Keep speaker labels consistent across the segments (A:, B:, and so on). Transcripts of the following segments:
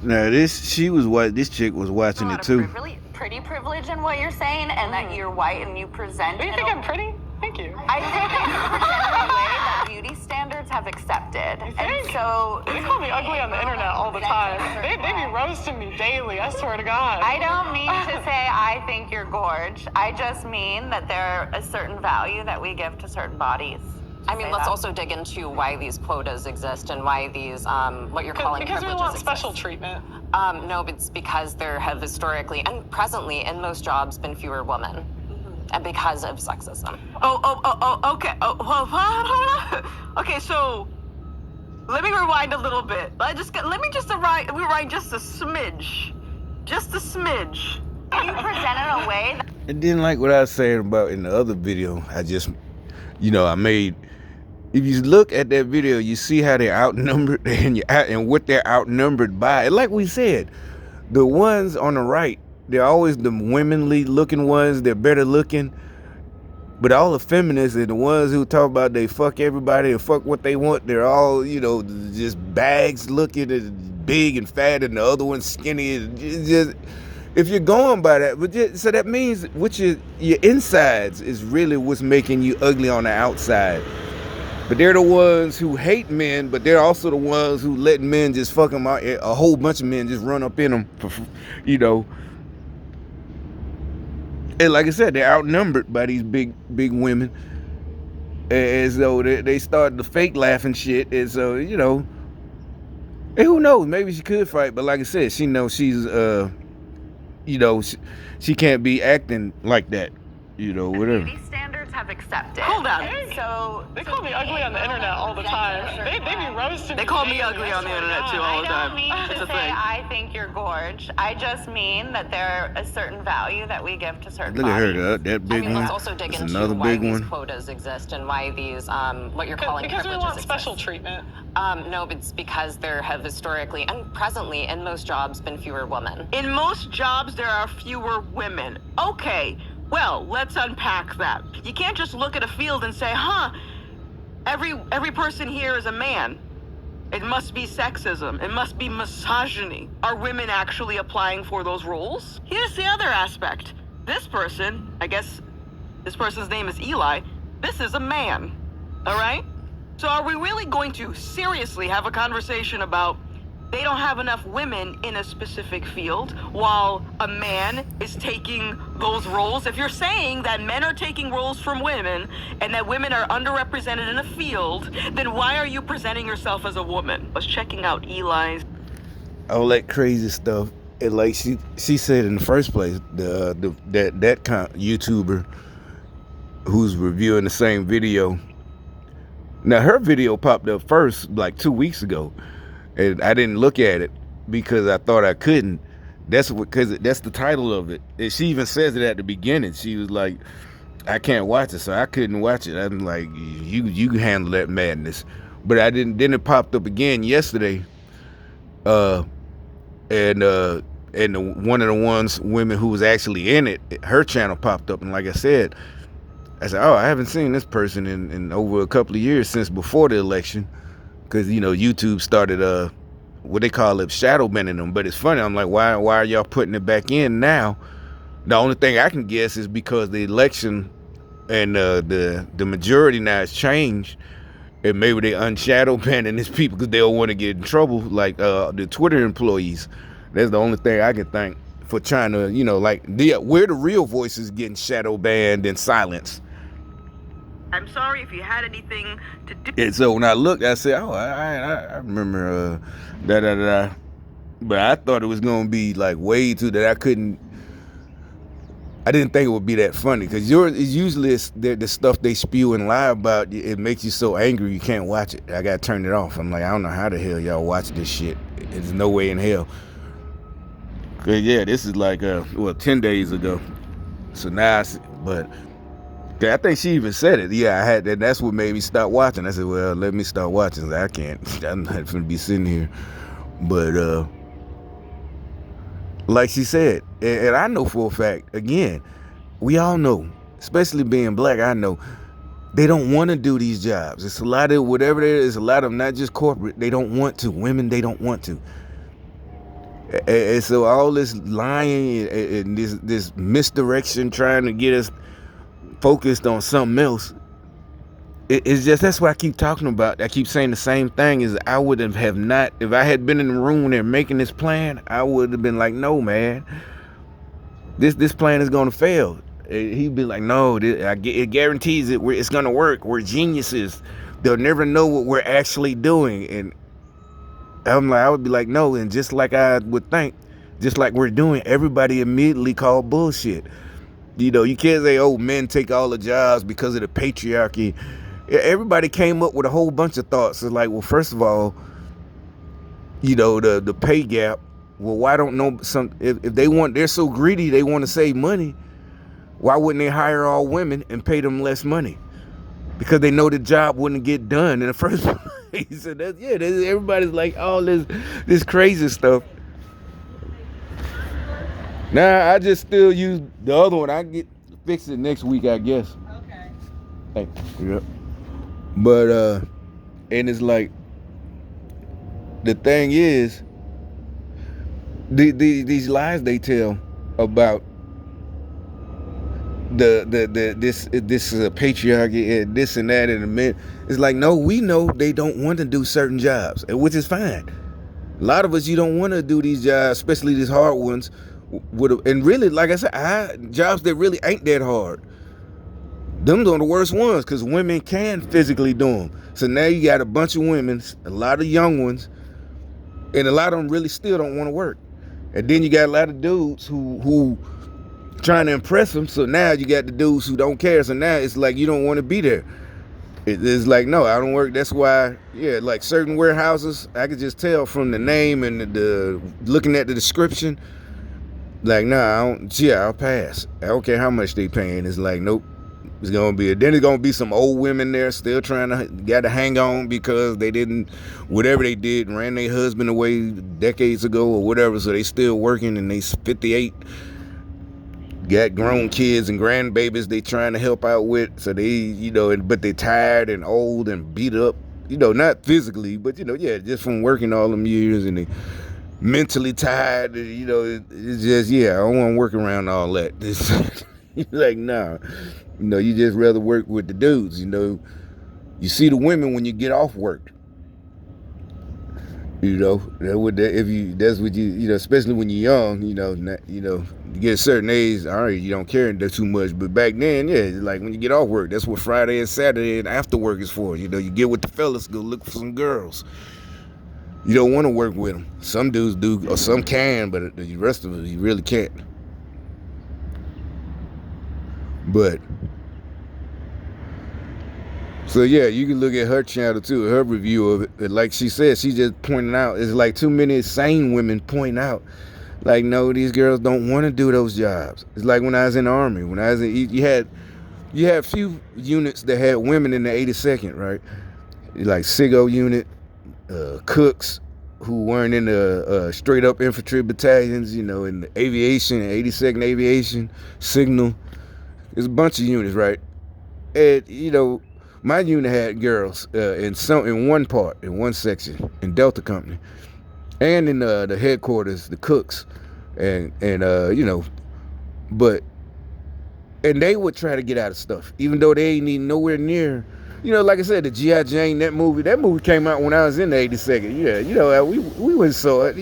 A: Now this chick was watching it too.
B: Pretty privilege in what you're saying, and that you're white and you present.
C: Do you think I'm pretty? Thank you.
B: I think that you present in a way that beauty standards have accepted. And so
C: they call me ugly on the internet all the time. They be roasting me daily, I swear to God.
B: I don't mean to say I think you're gorge. I just mean that there a certain value that we give to certain bodies.
D: I mean, let's also dig into why these quotas exist and why these, what you're calling
C: because
D: privileges
C: we want
D: exist.
C: Special treatment.
D: No, it's because there have historically and presently in most jobs been fewer women. And because of sexism.
E: Okay. Hold on. Okay, so let me rewind a little bit. Let me just rewind just a smidge. Just a smidge.
B: You present in a way that...
A: It didn't like what I was saying about in the other video. I made. If you look at that video, you see how they're outnumbered and what they're outnumbered by. And like we said, the ones on the right, they're always the womanly looking ones. They're better looking. But all the feminists and the ones who talk about they fuck everybody and fuck what they want, they're all, just bags looking and big and fat, and the other one's skinny. Just, if you're going by that, so that means your insides is really what's making you ugly on the outside. But they're the ones who hate men, but they're also the ones who let men just fuck them out. A whole bunch of men just run up in them, And like I said, they're outnumbered by these big women. As though they started to fake laughing shit. And so, and who knows? Maybe she could fight. But like I said, she knows she's, she can't be acting like that. Whatever.
B: Beauty standards have accepted.
E: Hold on.
B: So
C: they call me ugly on the internet all the time. They be roasting me.
E: They call me ugly on the internet too all the time.
B: I don't mean to say I think you're gorge. I just mean that there a certain value that we give to certain
A: Look at
B: bodies.
A: her, that big one.
D: Let's also dig
A: That's
D: into
A: another
D: why
A: big
D: these
A: one.
D: quotas exist and why these, what you're calling
C: because
D: privileges
C: we want
D: exist.
C: special treatment.
D: No, it's because there have historically and presently in most jobs been fewer women.
E: In most jobs, there are fewer women. Okay. Well, let's unpack that. You can't just look at a field and say, every person here is a man. It must be sexism. It must be misogyny. Are women actually applying for those roles? Here's the other aspect. This person, I guess this person's name is Eli, this is a man, all right? So are we really going to seriously have a conversation about they don't have enough women in a specific field while a man is taking those roles? If you're saying that men are taking roles from women and that women are underrepresented in a field, then why are you presenting yourself as a woman? I was checking out Eli's.
A: All that crazy stuff. And like she said in the first place, that YouTuber who's reviewing the same video. Now her video popped up first like 2 weeks ago. And I didn't look at it because I thought I couldn't. Because that's the title of it. And she even says it at the beginning. She was like, I can't watch it, so I couldn't watch it. I'm like, you can handle that madness. But I didn't. Then it popped up again yesterday. And one of the women who was actually in it, her channel popped up. And like I said, I said, I haven't seen this person in over a couple of years, since before the election. Because, YouTube started, what they call it, shadow banning them. But it's funny. I'm like, why are y'all putting it back in now? The only thing I can guess is because the election and the majority now has changed. And maybe they unshadow banning these people because they don't want to get in trouble, like the Twitter employees. That's the only thing I can think for trying to, we're the real voices getting shadow banned and silenced.
E: I'm sorry if you had anything to do.
A: And so when I looked, I said, I remember But I thought it was going to be like way too that I didn't think it would be that funny, because usually the stuff they spew and lie about, it makes you so angry you can't watch it. I got to turn it off. I'm like, I don't know how the hell y'all watch this shit. There's no way in hell. Cause yeah, this is like 10 days ago. So now I think she even said it. Yeah, I had that. That's what made me stop watching. I said, well, let me start watching. I can't. I'm not going to be sitting here. But like she said, and I know for a fact, again, we all know, especially being black, I know, they don't want to do these jobs. It's a lot of whatever there is, a lot of them, not just corporate, they don't want to. Women, they don't want to. And so all this lying and this misdirection trying to get us focused on something else, it's just, that's what I keep talking about. I keep saying the same thing. Is I would have not, if I had been in the room there making this plan, I would have been like, no, man, this plan is gonna fail. He'd be like, no, it guarantees it's gonna work. We're geniuses. They'll never know what we're actually doing. And I would be like, no. And just like I would think, just like we're doing, everybody immediately called bullshit. You can't say, oh, men take all the jobs because of the patriarchy. Everybody came up with a whole bunch of thoughts. It's like, well, first of all, the pay gap. Well, why don't know if they're so greedy, they want to save money, why wouldn't they hire all women and pay them less money? Because they know the job wouldn't get done in the first place. So everybody's like all this crazy stuff. Now I just still use the other one. I get fix it next week, I guess. Okay. Yep. But and it's like, the thing is, these lies they tell about this patriarchy and this and that and the men. It's like, no, we know they don't want to do certain jobs, which is fine. A lot of us, you don't want to do these jobs, especially these hard ones. And really, like I said, jobs that really ain't that hard. Them are the worst ones, because women can physically do them. So now you got a bunch of women, a lot of young ones, and a lot of them really still don't want to work. And then you got a lot of dudes who trying to impress them. So now you got the dudes who don't care. So now it's like you don't want to be there. It's like, no, I don't work. That's why, like certain warehouses, I could just tell from the name and the looking at the description. Like, nah, I'll pass. I don't care how much they paying. It's like, nope. It's gonna be some old women there still trying to hang on because they didn't, whatever they did, ran their husband away decades ago or whatever. So they still working and they 58, got grown kids and grandbabies they trying to help out with. So they, but they tired and old and beat up, not physically, but just from working all them years, and they mentally tired. It's just, I don't want to work around all that. It's like, nah. You just rather work with the dudes. You see the women when you get off work. That's what you especially when you're young. You get a certain age, all right, you don't care too much. But back then, like when you get off work, that's what Friday and Saturday and after work is for. You get with the fellas, go look for some girls. You don't want to work with them. Some dudes do, or some can, but the rest of us, you really can't. But so you can look at her channel too, her review of it. And like she said, she just pointing out, it's like too many sane women point out, like, no, these girls don't want to do those jobs. It's like when I was in the Army. When I was in, you had few units that had women in the 82nd, right? Like SIGO unit, cooks who weren't in the straight up infantry battalions, in the aviation, 82nd Aviation, Signal. There's a bunch of units, right? And my unit had girls in one section in Delta Company, and in the headquarters, the cooks, and but they would try to get out of stuff, even though they ain't even nowhere near. Like I said, the G.I. Jane, that movie came out when I was in the 82nd. We went and saw it.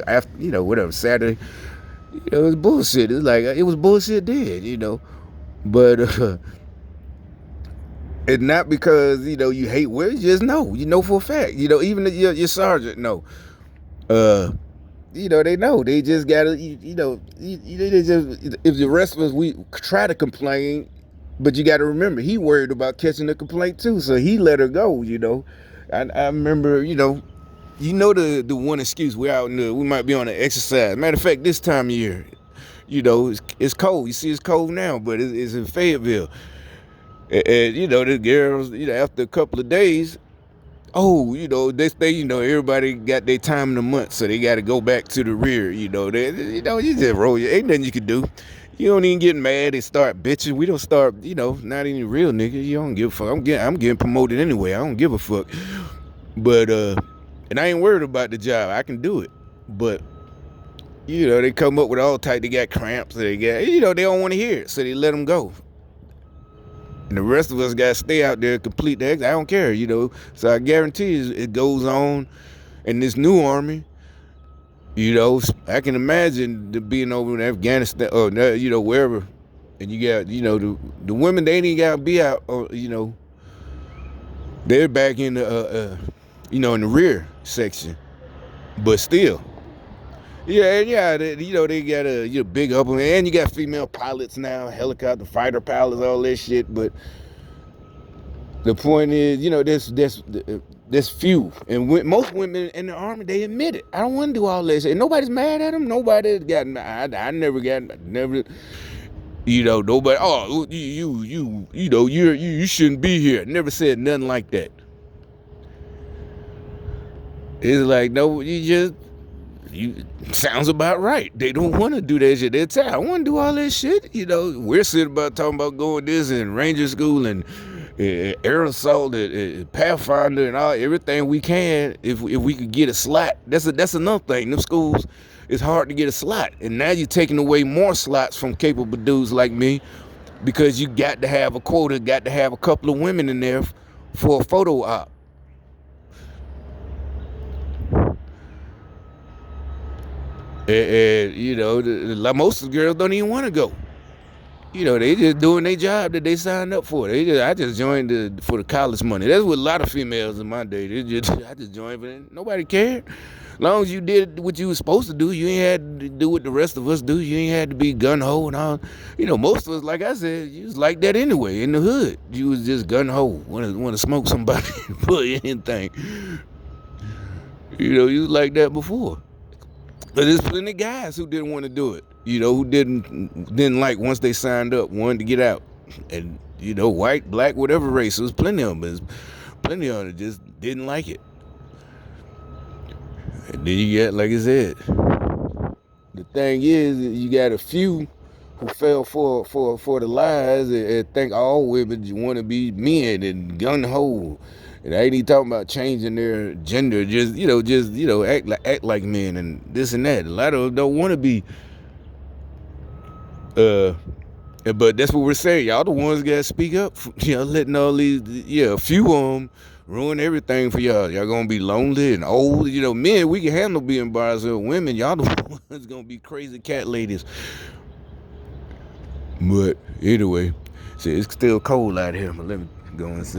A: After whatever Saturday. It was bullshit. It's like it was bullshit then, but and not because you hate women. You just know, for a fact. Even your sergeant know. They know. They just gotta. They just, if the rest of us, we try to complain, but you got to remember, he worried about catching the complaint too, so he let her go. I remember. The one excuse, we might be on an exercise. Matter of fact, this time of year, it's cold. You see, it's cold now, but it's in Fayetteville. And the girls, after a couple of days, they say, everybody got their time in the month, so they got to go back to the rear. You just roll. Ain't nothing you can do. You don't even get mad and start bitching. We don't start, not any real nigga. You don't give a fuck. I'm getting promoted anyway. I don't give a fuck. But and I ain't worried about the job. I can do it. But they come up with all type. They got cramps. They got, they don't want to hear it, so they let them go. And the rest of us got to stay out there, complete the exit. I don't care, So I guarantee it goes on in this new army. I can imagine being over in Afghanistan or wherever, and you got the women. They ain't got to be out. They're back in the in the rear section, but still. Yeah, they got a big up, and you got female pilots now, helicopter fighter pilots, all that shit. But the point is, there's few, and most women in the army, they admit it. I don't want to do all that shit. Nobody's mad at them. Nobody got. I never got. Never. Nobody. Oh, you shouldn't be here. Never said nothing like that. It's like, no, sounds about right. They don't want to do that shit. They say, I want to do all that shit. We're sitting about talking about going this and Ranger School and air assault and Pathfinder and everything we can. If we could get a slot, that's another thing. Them schools, it's hard to get a slot, and now you're taking away more slots from capable dudes like me, because you got to have a quota, got to have a couple of women in there for a photo op. And most of the girls don't even want to go. They just doing their job that they signed up for. I just joined for the college money. That's what a lot of females in my day. I just joined, but nobody cared. As long as you did what you was supposed to do, you ain't had to do what the rest of us do. You ain't had to be gun-ho and all. Most of us, like I said, you was like that anyway in the hood. You was just gun-ho, want to smoke somebody for anything. You was like that before. But there's plenty of guys who didn't want to do it, who didn't like once they signed up, wanted to get out. And, white, black, whatever race, there's plenty of them. There's plenty of them that just didn't like it. And then you got, like I said, the thing is, you got a few who fell for the lies and think all women want to be men and gun-ho. And I ain't even talking about changing their gender, just act like men and this and that. A lot of them don't want to be. But that's what we're saying. Y'all the ones got to speak up. Letting all these, a few of them ruin everything for y'all. Y'all gonna be lonely and old. Men, we can handle being by ourselves. Women, y'all the ones gonna be crazy cat ladies. But anyway, see, it's still cold out here. But let me go inside.